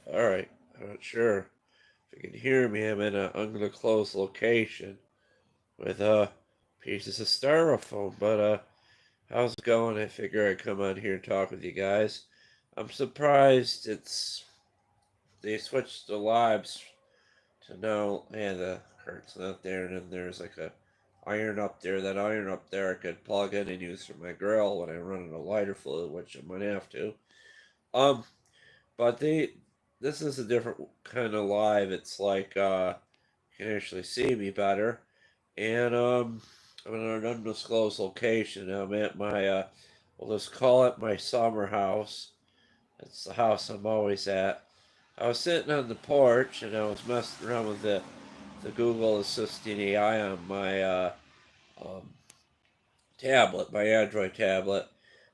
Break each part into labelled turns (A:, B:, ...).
A: Alright, I'm not sure if you can hear me. I'm in an undisclosed location with pieces of styrofoam. But how's it going? I figure I'd come on here and talk with you guys. I'm surprised they switched the lives to now. Yeah, the curtain's not there, and then there's like a iron up there. That iron up there I could plug in and use for my grill when I run out of lighter fluid, which I might have to. Um, but this is a different kind of live. It's like you can actually see me better. And I'm in an undisclosed location. I'm at my we'll just call it my summer house. It's the house I'm always at. I was sitting on the porch and I was messing around with the Google Assistant AI on my um, tablet, my Android tablet,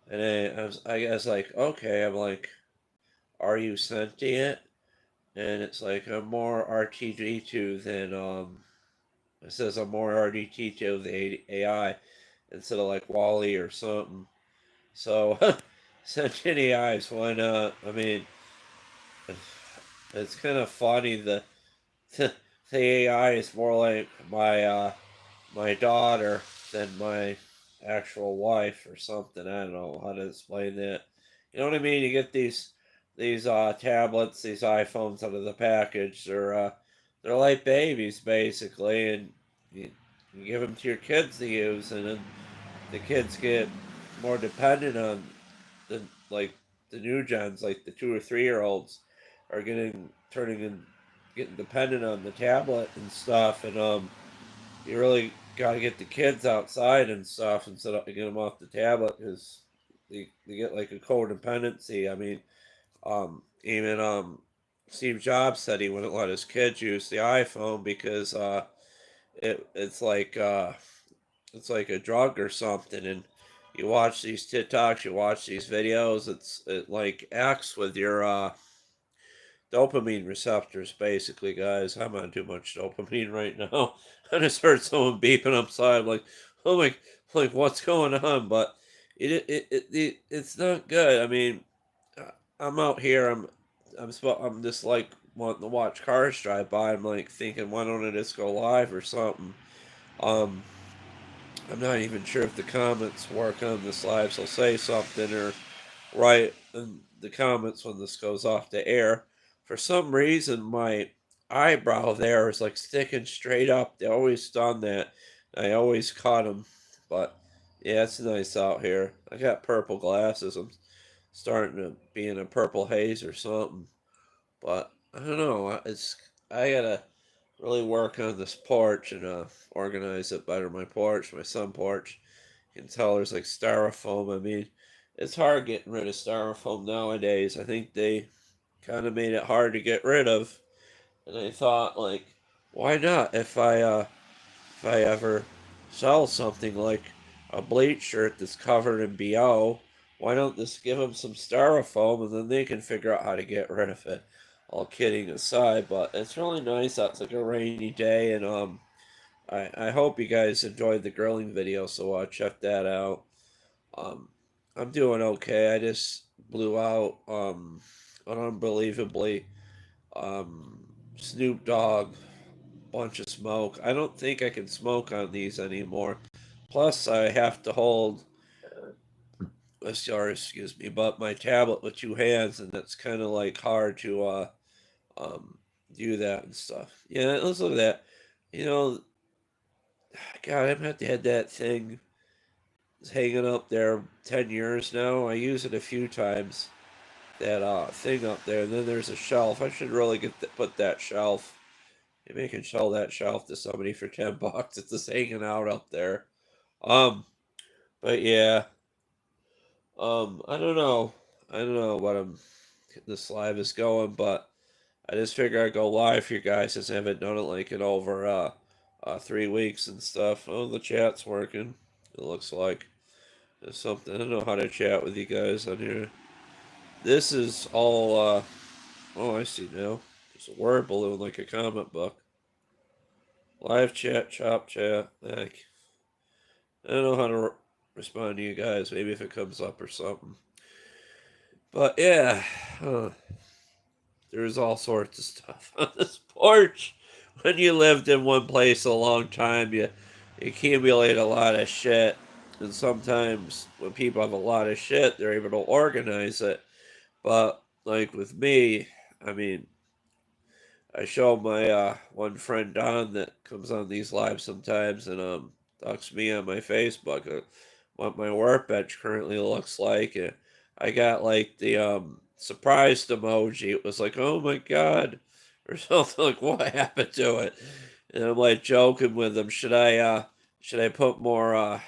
A: and I guess like, okay, I'm like, are you sentient? And it's like I'm more R2D2 than it says I'm more RDT2 than AI instead of like Wally or something. So sentient AIs, why not? I mean, it's kind of funny. The AI is more like my daughter than my actual wife or something. I don't know how to explain that. You know what I mean? You get these tablets, these iPhones out of the package. They're like babies basically, and you give them to your kids to use, and then the kids get more dependent on the like the new gens, like the 2 or 3 year olds, are getting turning and getting dependent on the tablet and stuff, and you really got to get the kids outside and stuff instead of get them off the tablet because they get like a codependency. I mean, even Steve Jobs said he wouldn't let his kids use the iPhone because it's like a drug or something. And you watch these TikToks, you watch these videos. It like acts with your dopamine receptors, basically, guys. I'm on too much dopamine right now. I just heard someone beeping upside. I'm like, oh my, like what's going on? But it's not good. I mean, I'm out here. I'm just like wanting to watch cars drive by. I'm like thinking, why don't I just go live or something? Um, I'm not even sure if the comments work on this live, so say something or write in the comments when this goes off the air. For some reason, my eyebrow there is like sticking straight up. They always done that. I always caught them, but yeah, it's nice out here. I got purple glasses. I'm starting to be in a purple haze or something, but I don't know. I gotta really work on this porch and organize it better. My porch, my sun porch. You can tell there's like styrofoam. I mean, it's hard getting rid of styrofoam nowadays. I think they kind of made it hard to get rid of, and I thought like, why not? If I ever sell something like a Bleach shirt that's covered in BO, why don't just give them some styrofoam and then they can figure out how to get rid of it? All kidding aside, but it's really nice. It's like a rainy day, and I hope you guys enjoyed the grilling video, so check that out. Um, I'm doing okay. I just blew out an unbelievably Snoop Dogg bunch of smoke. I don't think I can smoke on these anymore. Plus, I have to hold, sorry, excuse me, but my tablet with 2 hands, and that's kind of like hard to um do that and stuff. Yeah, let's look at that. You know, God, I've had that thing hanging up there 10 years now. I use it a few times. That thing up there, and then there's a shelf. I should really put that shelf. Maybe I can sell that shelf to somebody for $10. It's just hanging out up there. Um, but yeah, I don't know. I don't know what this live is going, but I just figure I'd go live for you guys since I haven't done it like in over 3 weeks and stuff. Oh, the chat's working. It looks like there's something. I don't know how to chat with you guys on here. This is all. Oh, I see now. There's a word balloon like a comic book. Live chat, chop chat. Like, I don't know how to respond to you guys. Maybe if it comes up or something. But yeah, There's all sorts of stuff on this porch. When you lived in one place a long time, you accumulate a lot of shit. And sometimes when people have a lot of shit, they're able to organize it. But like with me, I mean, I show my one friend Don that comes on these lives sometimes and talks to me on my Facebook what my workbench currently looks like. And I got like the surprised emoji. It was like, oh my god, or something like what happened to it. And I'm like joking with him, should I put more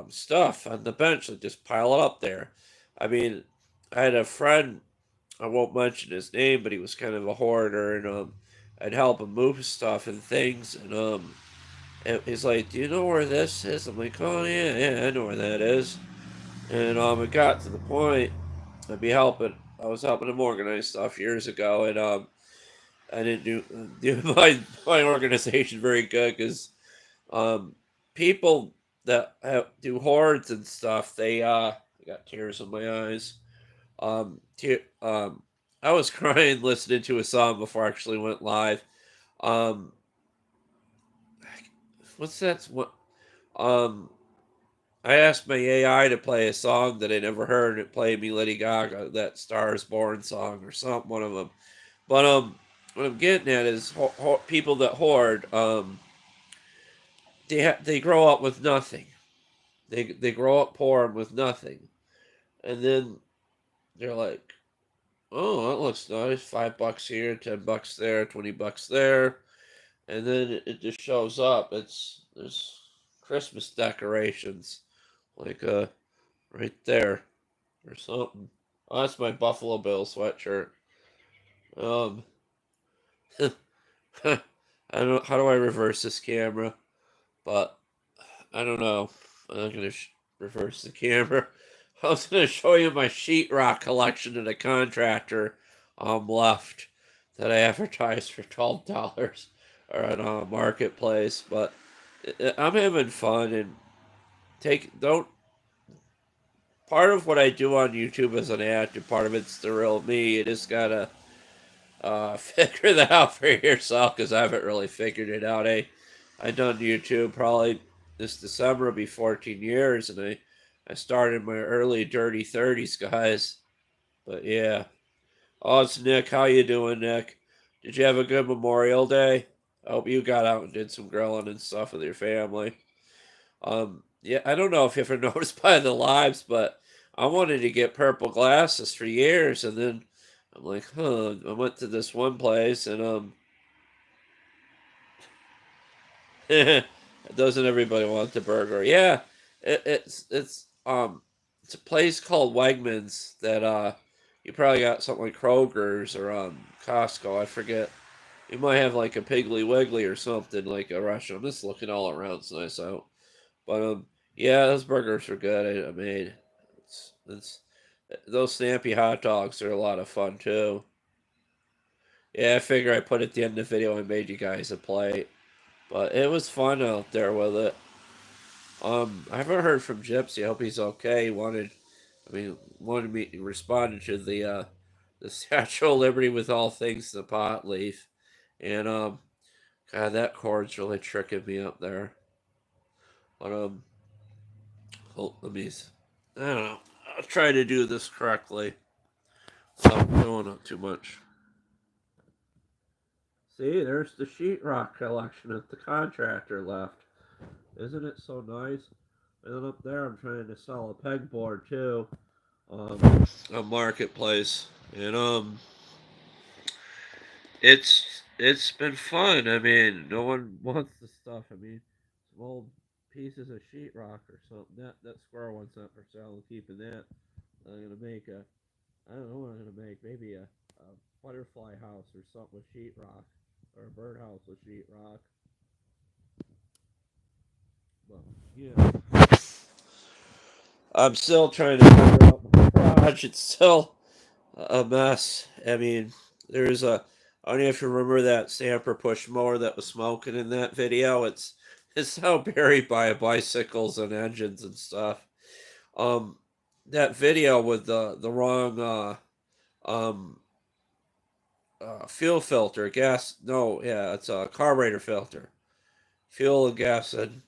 A: stuff on the bench, like just pile it up there? I mean, I had a friend, I won't mention his name, but he was kind of a hoarder, and I'd help him move stuff and things, and he's like, "Do you know where this is?" I'm like, "Oh yeah, yeah, I know where that is." And it got to the point I'd be helping. I was helping him organize stuff years ago, and I didn't do my organization very good because um, people that do hoards and stuff, I got tears in my eyes. I was crying listening to a song before I actually went live. Um, what's that? What? Um, I asked my AI to play a song that I never heard, and it played me Lady Gaga, that "Star Is Born" song or something. One of them. But what I'm getting at is people that hoard. They grow up with nothing. They grow up poor and with nothing, and then they're like, "Oh, that looks nice. $5 here, $10 there, $20 there." And then it just shows up. There's Christmas decorations, like right there or something. Oh, that's my Buffalo Bill sweatshirt. Um, I don't. How do I reverse this camera? But I don't know. I'm not gonna reverse the camera. I was gonna show you my sheetrock collection at a contractor left that I advertised for $12 or on a marketplace, but I'm having fun and take don't part of what I do on YouTube is an actor, part of it's the real me. You just gotta figure that out for yourself because I haven't really figured it out. I done YouTube probably this December will be 14 years, and I started my early dirty 30s, guys. But yeah, oh, it's Nick. How you doing, Nick? Did you have a good Memorial Day? I hope you got out and did some grilling and stuff with your family. Yeah, I don't know if you ever noticed by the lives, but I wanted to get purple glasses for years, and then I'm like, huh. I went to this one place, and doesn't everybody want the burger? Yeah, it's a place called Wegmans that you probably got something like Kroger's or Costco. I forget. You might have like a Piggly Wiggly or something like a restaurant. I'm just looking all around. It's nice out. But yeah, those burgers are good. I made. It's those snappy hot dogs are a lot of fun too. Yeah, I figure I put at the end of the video I made you guys a plate, but it was fun out there with it. I haven't heard from Gypsy. I hope he's okay. Wanted me responded to the Statue of Liberty with all things the pot leaf, and God, that chord's really tricking me up there. But let me. I don't know. I'll try to do this correctly. Without doing it too much. See, there's the sheetrock collection that the contractor left. Isn't it so nice? And then up there, I'm trying to sell a pegboard too. A marketplace, and it's been fun. I mean, no one wants the stuff. I mean, some old pieces of sheetrock or something. That square one's not for sale. I'm keeping that. I'm gonna make a. I don't know what I'm gonna make. Maybe a butterfly house or something with sheetrock, or a birdhouse with sheetrock. But yeah, I'm still trying to figure out my garage. It's still a mess. I mean, there's a. I don't know if you remember that stamper push mower that was smoking in that video. It's now buried by bicycles and engines and stuff. Um, that video with the wrong um fuel filter, gas. No, yeah, it's a carburetor filter. Fuel and gas, and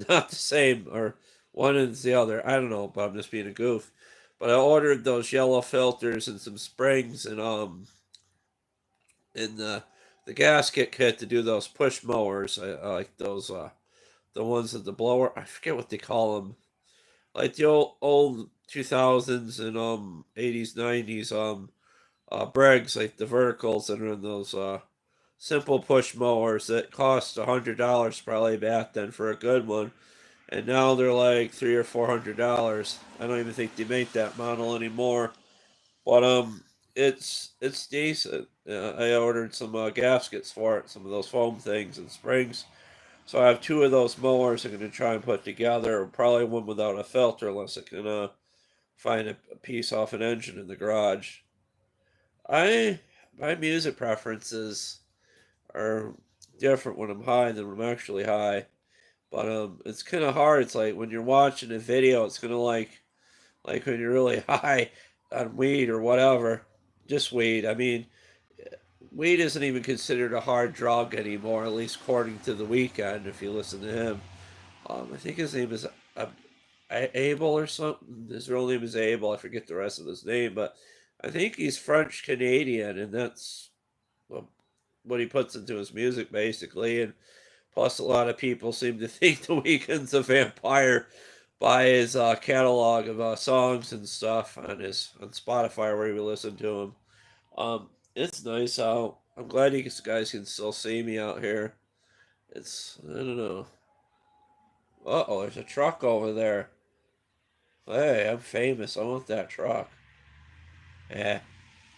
A: not the same, or one is the other. I don't know, but I'm just being a goof. But I ordered those yellow filters and some springs and the gasket kit to do those push mowers. I like those the ones that the blower. I forget what they call them. Like the old 2000s and 80s 90s Bregs, like the verticals that are in those simple push mowers that cost $100 probably back then for a good one, and now they're like $300 or $400. I don't even think they make that model anymore, but it's decent. I ordered some gaskets for it, some of those foam things and springs. So I have two of those mowers I'm going to try and put together. Probably one without a filter unless I can find a piece off an engine in the garage. I my music preferences are different when I'm high than when I'm actually high. But it's kind of hard. It's like when you're watching a video, it's kind of like when you're really high on weed or whatever, just weed. I mean, weed isn't even considered a hard drug anymore, at least according to the weekend. If you listen to him, I think his name is Abel or something. His real name is Abel. I forget the rest of his name, but I think he's French Canadian, and that's what he puts into his music basically. And plus, a lot of people seem to think The Weeknd's a vampire by his catalog of songs and stuff on his on Spotify where we listen to him. It's nice out. I'm glad you guys can still see me out here. It's I don't know. Oh, there's a truck over there. Hey, I'm famous. I want that truck. Yeah.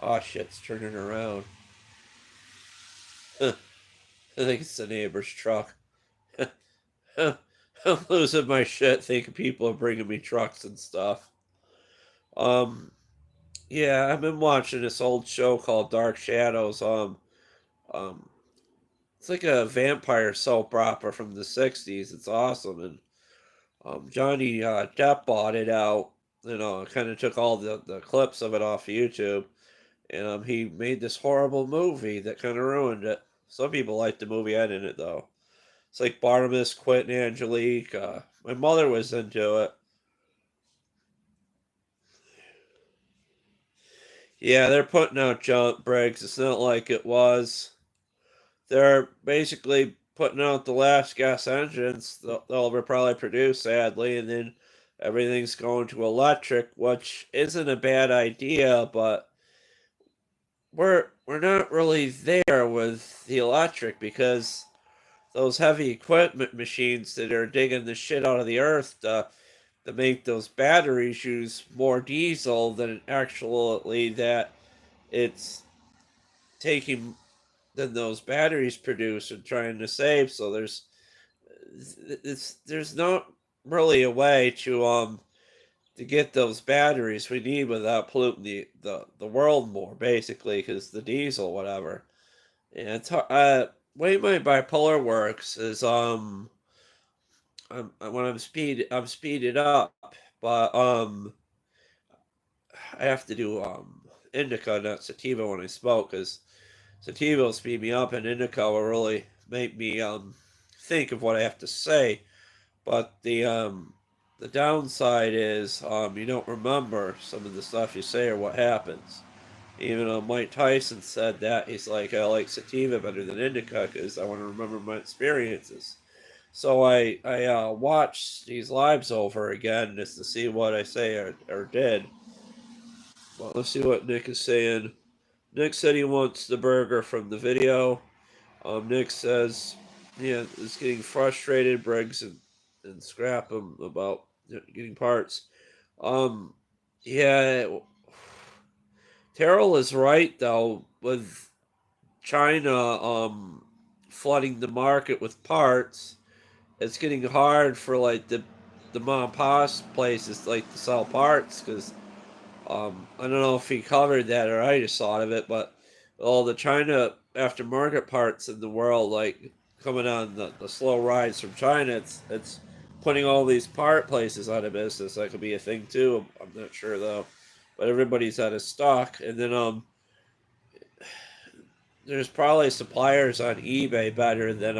A: Oh shit, it's turning around. I think it's the neighbor's truck. I'm losing my shit thinking people are bringing me trucks and stuff. Um, yeah, I've been watching this old show called Dark Shadows. Um, it's like a vampire soap opera from the '60s. It's awesome, and Johnny Depp bought it out. You know, kind of took all the clips of it off YouTube, and he made this horrible movie that kind of ruined it. Some people liked the movie. I didn't though. It's like Barnabas, Quint, and Angelique. My mother was into it. Yeah, they're putting out junk breaks. It's not like it was. They're basically putting out the last gas engines they'll ever probably produce, sadly, and then everything's going to electric, which isn't a bad idea, but we're not really there with the electric because those heavy equipment machines that are digging the shit out of the earth to make those batteries use more diesel than actually that it's taking than those batteries produce and trying to save. So there's not really a way to get those batteries we need without polluting the world more basically because the diesel whatever. And it's way my bipolar works is when I'm speeded up, but I have to do indica not sativa when I smoke because sativa will speed me up and indica will really make me think of what I have to say. But the downside is you don't remember some of the stuff you say or what happens. Even Mike Tyson said that he's like I like sativa better than indica because I want to remember my experiences. So I watched these lives over again just to see what I say or did. Well, let's see what Nick is saying. Nick said he wants the burger from the video. Nick says, yeah, is getting frustrated. Briggs and Scrap him about getting parts. Um, yeah, Terrell is right though with China flooding the market with parts. It's getting hard for like the mom and pop places like to sell parts because I don't know if he covered that or I just thought of it, but all the China aftermarket parts in the world, like coming on the slow rides from China, it's putting all these part places out of business. That could be a thing too. I'm not sure though, but everybody's out of stock. And then there's probably suppliers on eBay better than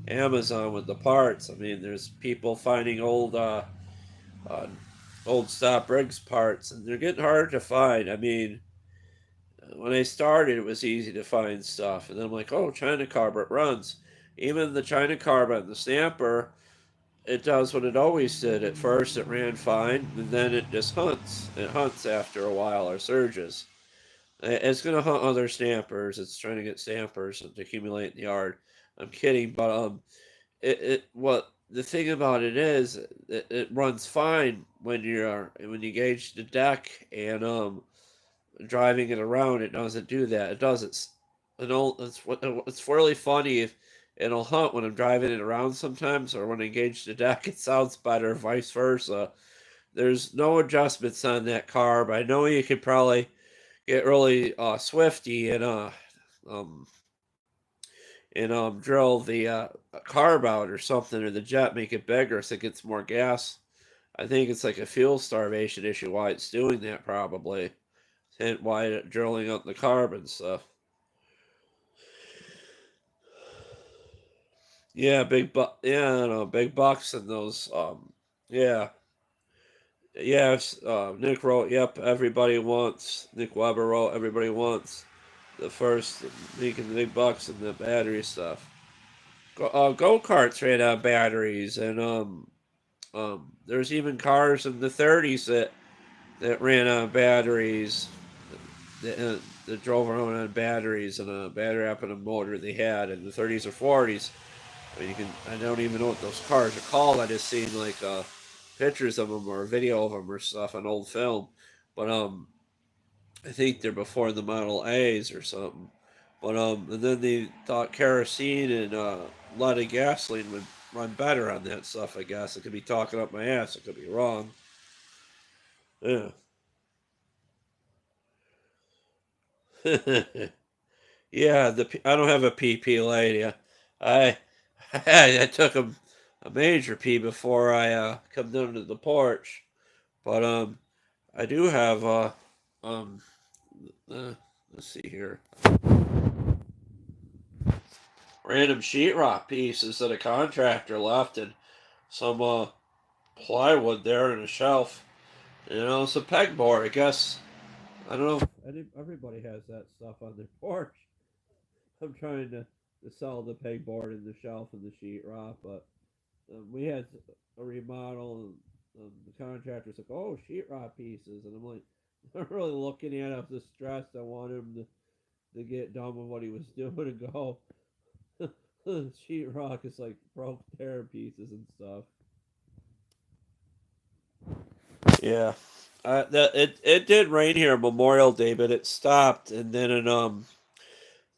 A: Amazon with the parts. I mean, there's people finding uh, old stop rigs parts, and they're getting harder to find. I mean, when I started, it was easy to find stuff, and then I'm like, oh, China carb, it runs. Even the China carb on the Stamper, it does what it always did. At first, it ran fine, and then it just hunts. It hunts after a while, or surges. It's going to hunt other Stampers. It's trying to get Stampers to accumulate in the yard. I'm kidding, but what the thing about it is, it runs fine when you gauge the deck and driving it around. It doesn't do that. It does it's really funny if it'll hunt when I'm driving it around sometimes, or when I engage the deck, it sounds better, vice versa. There's no adjustments on that carb. I know you could probably get really swifty um drill the carb out or something, or the jet, make it bigger so it gets more gas. I think it's like a fuel starvation issue why it's doing that, probably. And why it drilling out the carb and stuff. Yeah, yeah, I know, big bucks and those yeah. Yes, Nick wrote, yep, Nick Weber wrote, everybody wants the first, making the big bucks and the battery stuff. Go-karts ran out of batteries, and there's even cars in the 30s that ran on batteries, that drove around on batteries, and a battery up in a motor they had in the 30s or 40s. I mean, I don't even know what those cars are called. I just seen like pictures of them or a video of them or stuff on old film. But I think they're before the Model A's or something. But and then they thought kerosene and leaded gasoline would run better on that stuff. I guess I could be talking up my ass. I could be wrong. Yeah. Yeah. I don't have a PP lady. I I took a major pee before I come down to the porch. But I do have um uh, let's see here, random sheetrock pieces that a contractor left, and some plywood there in a shelf. You know, some pegboard. I guess I don't know. Everybody has that stuff on their porch. I'm trying to sell the pegboard and the shelf and the sheetrock, but we had a remodel, and the contractor's like, "Oh, sheetrock pieces," and I'm like, I'm really looking at it. I'm distressed. I want him to get done with what he was doing and go. Sheetrock is like broke tear pieces and stuff. Yeah. It did rain here Memorial Day, but it stopped, and then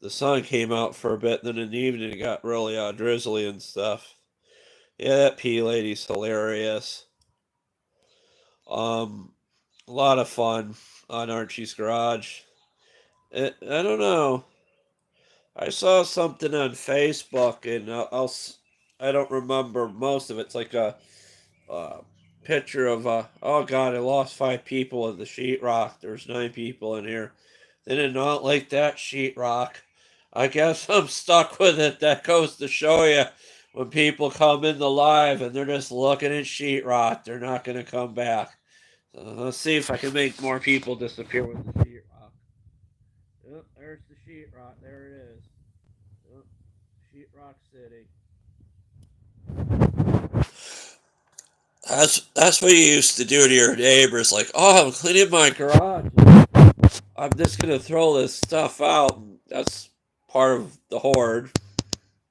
A: the sun came out for a bit. Then in the evening it got really drizzly and stuff. Yeah, that pea lady's hilarious. Um, a lot of fun on Archie's Garage. I don't know. I saw something on Facebook, and I don't remember most of it. It's like a picture of oh god, I lost 5 people in the sheetrock. There's 9 people in here. They did not like that sheetrock. I guess I'm stuck with it. That goes to show you, when people come in the live and they're just looking at sheetrock, they're not going to come back. So let's see if I can make more people disappear with the sheetrock. Yep, there's the sheetrock. There it is. Yep, sheetrock City. That's what you used to do to your neighbors. Like, oh, I'm cleaning my garage. I'm just gonna throw this stuff out. That's part of the horde.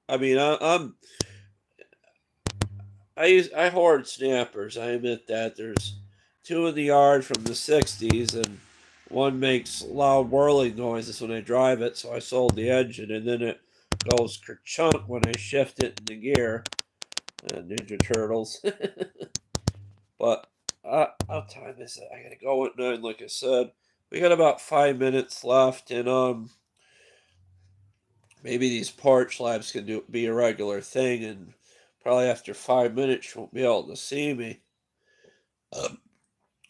A: I mean, I hoard snappers. I admit that. There's 2 in the yard from the '60s, and one makes loud whirling noises when I drive it. So I sold the engine, and then it goes kerchunk when I shift it in the gear. Ninja Turtles. But what time is it? I gotta go at 9, like I said. We got about 5 minutes left, and maybe these porch labs can be a regular thing, and probably after 5 minutes you won't be able to see me.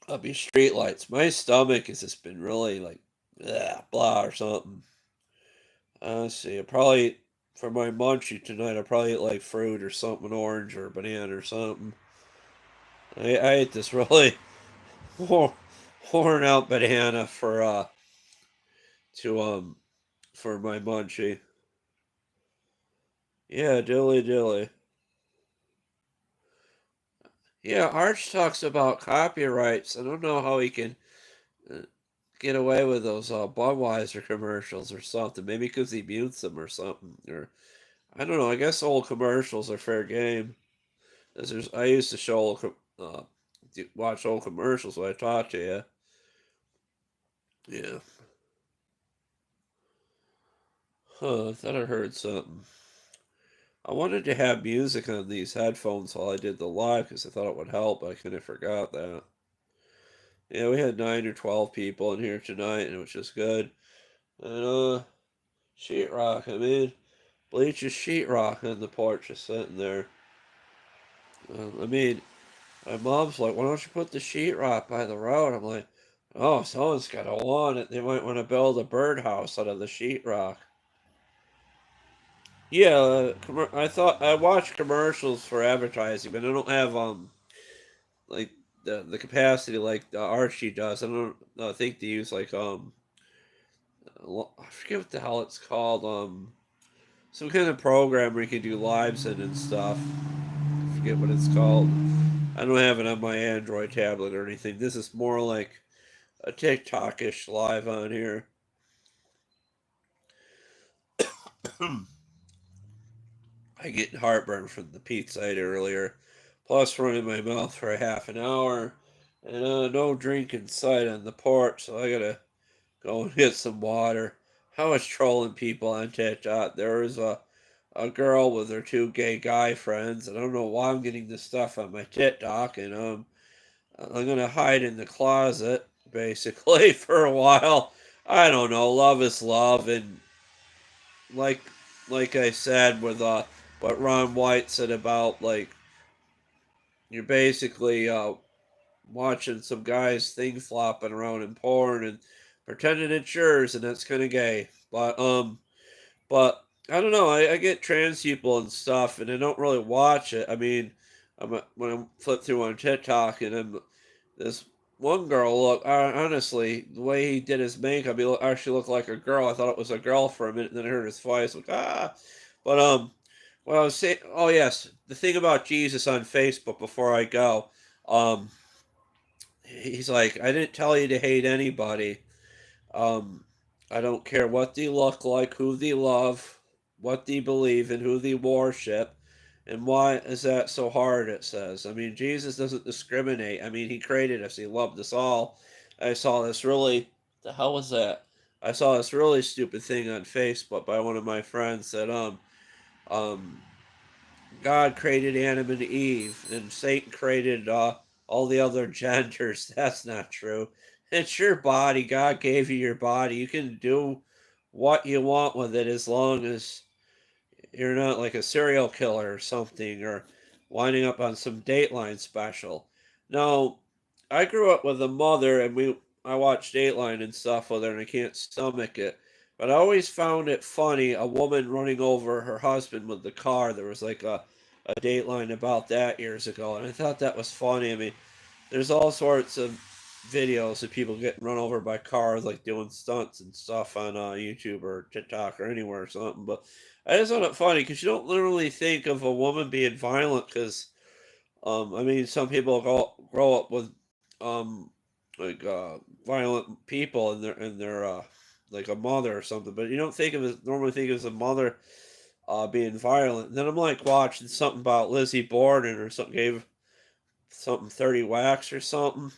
A: I'll be street lights. My stomach has just been really like blah or something. Let's see. Probably for my munchie tonight, I'll probably eat like fruit or something, orange or banana or something. I ate this really worn out banana to for my munchie. Yeah, dilly dilly. Yeah, Arch talks about copyrights. I don't know how he can uh, get away with those Budweiser commercials or something. Maybe because he mutes them or something. Or I don't know. I guess old commercials are fair game. I used to watch old commercials when I talk to you. Yeah. Huh, I thought I heard something. I wanted to have music on these headphones while I did the live because I thought it would help, but I kind of forgot that. Yeah, we had 9 or 12 people in here tonight, and it was just good. And sheetrock. I mean, Bleach is sheetrock on the porch, just sitting there. I mean, my mom's like, "Why don't you put the sheetrock by the road?" I'm like, "Oh, someone's gotta want it. They might want to build a birdhouse out of the sheetrock." Yeah, I thought I watch commercials for advertising, but I don't have like the capacity like Archie does. I think they use like I forget what the hell it's called some kind of program where you can do lives in and stuff. I forget what it's called. I don't have it on my Android tablet or anything. This is more like a TikTok-ish live on here. I get heartburn from the pizza I ate earlier, plus running my mouth for a half an hour, and no drink in sight on the porch, so I gotta go and get some water. I was trolling people on TikTok. There was a girl with her two gay guy friends, and I don't know why I'm getting this stuff on my TikTok, and I'm gonna hide in the closet basically for a while. I don't know. Love is love, and like like I said with what Ron White said about like you're basically watching some guy's thing flopping around in porn and pretending it's yours, and that's kind of gay. But I don't know. I get trans people and stuff, and I don't really watch it. I mean, when I flip through on TikTok, and this one girl look honestly the way he did his makeup, he actually looked like a girl. I thought it was a girl for a minute, and then I heard his voice like But what I was saying, oh yes, the thing about Jesus on Facebook before I go, um, he's like, I didn't tell you to hate anybody. Um, I don't care what they look like, who they love, what they believe in, who they worship, and why is that so hard, it says. I mean, Jesus doesn't discriminate. I mean, he created us, he loved us all. I saw this really, the hell was that? I saw this really stupid thing on Facebook by one of my friends that, um, God created Adam and Eve, and Satan created all the other genders. That's not true. It's your body. God gave you your body. You can do what you want with it as long as you're not like a serial killer or something or winding up on some Dateline special. No, I grew up with a mother, and I watched Dateline and stuff with her, and I can't stomach it. But I always found it funny a woman running over her husband with the car. There was like a Dateline about that years ago, and I thought that was funny. I mean, there's all sorts of videos of people getting run over by cars, like doing stunts and stuff on YouTube or TikTok or anywhere or something. But I just found it funny because you don't literally think of a woman being violent because, I mean, some people grow up with, um, like violent people in their like a mother or something, but you don't think of it normally think of as a mother being violent. And then I'm like watching something about Lizzie Borden or something gave something 30 whacks or something,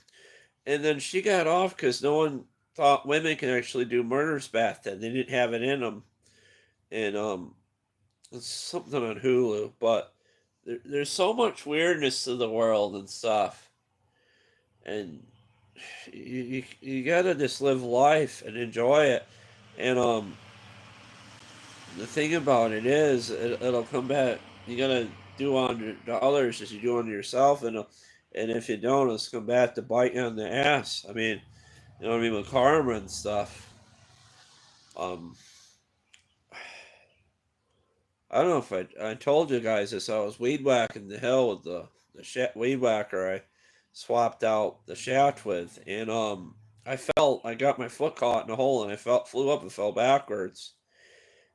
A: and then she got off because no one thought women can actually do murders back then. They didn't have it in them, and it's something on Hulu. But there's so much weirdness to the world and stuff, and you gotta just live life and enjoy it. And the thing about it is, it'll come back. You gotta do to others as you do unto yourself, and if you don't, it's come back to bite you on the ass. I mean, you know what I mean with karma and stuff. Um, I don't know if I told you guys this. I was weed whacking the hill with the weed whacker I swapped out the shaft with, and I got my foot caught in a hole, and I flew up and fell backwards.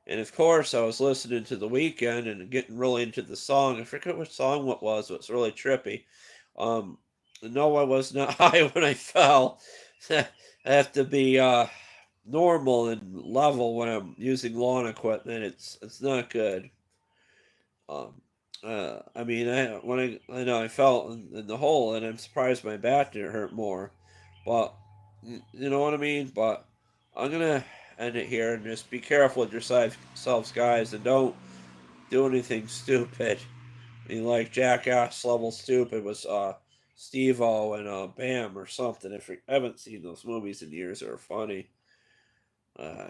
A: And of course, I was listening to The Weekend and getting really into the song. I forget which song it was, but it's really trippy. Um, no, I was not high when I fell. I have to be normal and level when I'm using lawn equipment. It's not good. Um, I mean, I know I fell in the hole, and I'm surprised my back didn't hurt more. But you know what I mean. But I'm gonna end it here and just be careful with yourselves, guys, and don't do anything stupid. I mean, like jackass level stupid was Steve-O and Bam or something. If you haven't seen those movies in years, they're funny. Uh,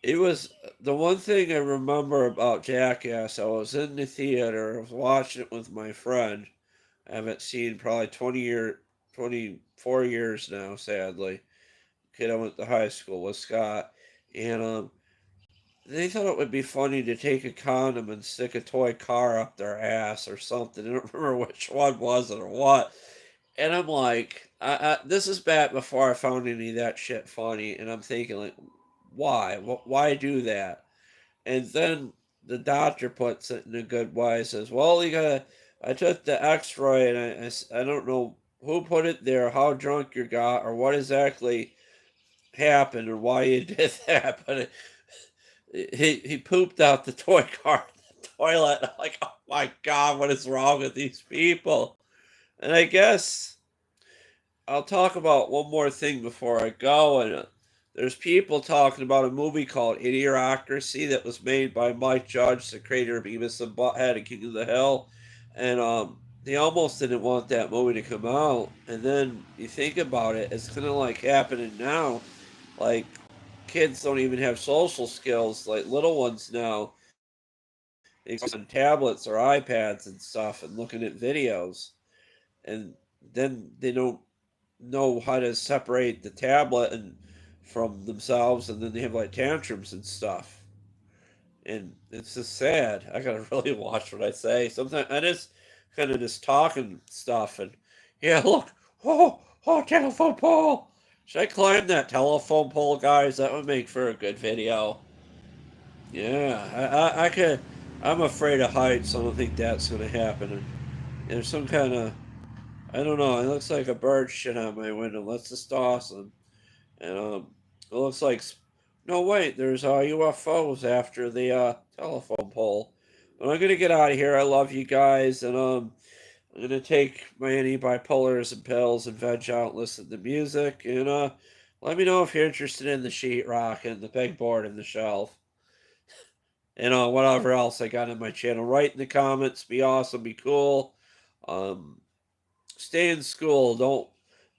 A: It was the one thing I remember about Jackass. I was in the theater. I was watching it with my friend. I haven't seen probably 24 years now. Sadly, kid I went to high school with Scott, and they thought it would be funny to take a condom and stick a toy car up their ass or something. I don't remember which one was it or what. And I'm like, this is back before I found any of that shit funny, and I'm thinking like, why? Why do that? And then the doctor puts it in a good way. Says, "Well, you gotta." I took the X-ray, and I don't know who put it there, how drunk you got, or what exactly happened, or why you did that. But he pooped out the toy car in the toilet. I'm like, oh my god, what is wrong with these people? And I guess I'll talk about one more thing before I go. And there's people talking about a movie called Idiocracy that was made by Mike Judge, the creator of Beavis and Butthead and King of the Hill. And they almost didn't want that movie to come out. And then you think about it, it's kind of like happening now. Like, kids don't even have social skills, like little ones now. They on tablets or iPads and stuff and looking at videos. And then they don't know how to separate the tablet and from themselves, and then they have like tantrums and stuff. And it's just sad. I gotta really watch what I say. Sometimes I just kind of just talking stuff, and yeah, look, telephone pole. Should I climb that telephone pole, guys? That would make for a good video. Yeah, I could. I'm afraid of heights, so I don't think that's gonna happen. And there's some kind of, I don't know. It looks like a bird shit on my window. Let's just awesome. And it looks like no wait, there's UFOs after the telephone pole. But I'm gonna get out of here. I love you guys, and I'm gonna take my anti-bipolars and pills and veg out, and listen to music, and let me know if you're interested in the sheetrock and the big board and the shelf, and whatever else I got in my channel. Write in the comments. Be awesome. Be cool. Um, Stay in school.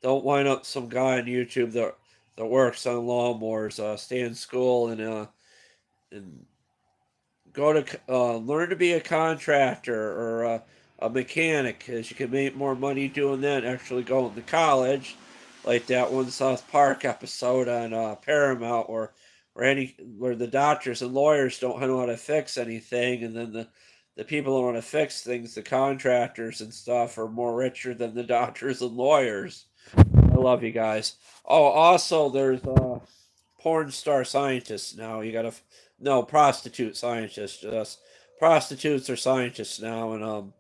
A: Don't wind up some guy on YouTube that works on lawnmowers. Stay in school and go to learn to be a contractor or a mechanic, because you can make more money doing that than actually going to college, like that one South Park episode on Paramount, where the doctors and lawyers don't know how to fix anything, and then the people who want to fix things, the contractors and stuff, are more richer than the doctors and lawyers. I love you guys. Oh, also, there's porn star scientists now. You gotta no prostitute scientists. Just prostitutes are scientists now,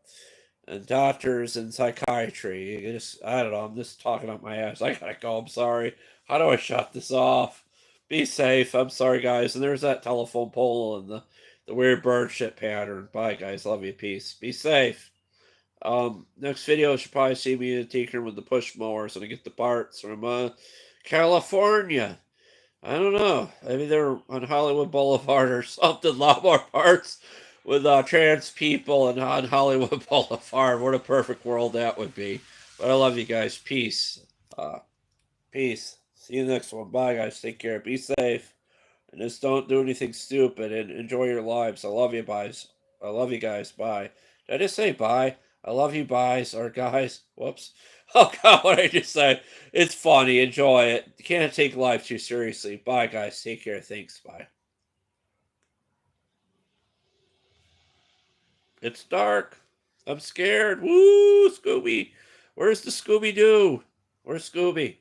A: and doctors and psychiatry. You just I don't know. I'm just talking up my ass. I gotta go. I'm sorry. How do I shut this off? Be safe. I'm sorry, guys. And there's that telephone pole and the weird bird shit pattern. Bye, guys. Love you. Peace. Be safe. Next video, you should probably see me in a tinker with the push mowers and I get the parts from California. I don't know. Maybe they're on Hollywood Boulevard or something. A lot more parts with trans people and on Hollywood Boulevard. What a perfect world that would be. But I love you guys. Peace. Uh, Peace. See you next one. Bye, guys. Take care. Be safe. And just don't do anything stupid and enjoy your lives. I love you, guys. I love you guys. Bye. Did I just say bye? I love you, guys, or guys. Whoops. Oh God, what did I just say? It's funny. Enjoy it. You can't take life too seriously. Bye, guys. Take care. Thanks. Bye. It's dark. I'm scared. Woo, Scooby. Where's the Scooby Doo? Where's Scooby?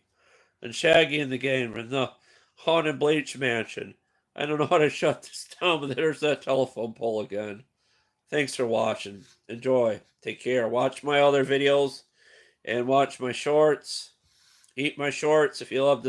A: And Shaggy in the game in the haunted Bleach mansion. I don't know how to shut this down, but there's that telephone pole again. Thanks for watching. Enjoy. Take care. Watch my other videos and watch my shorts. Eat my shorts if you love this.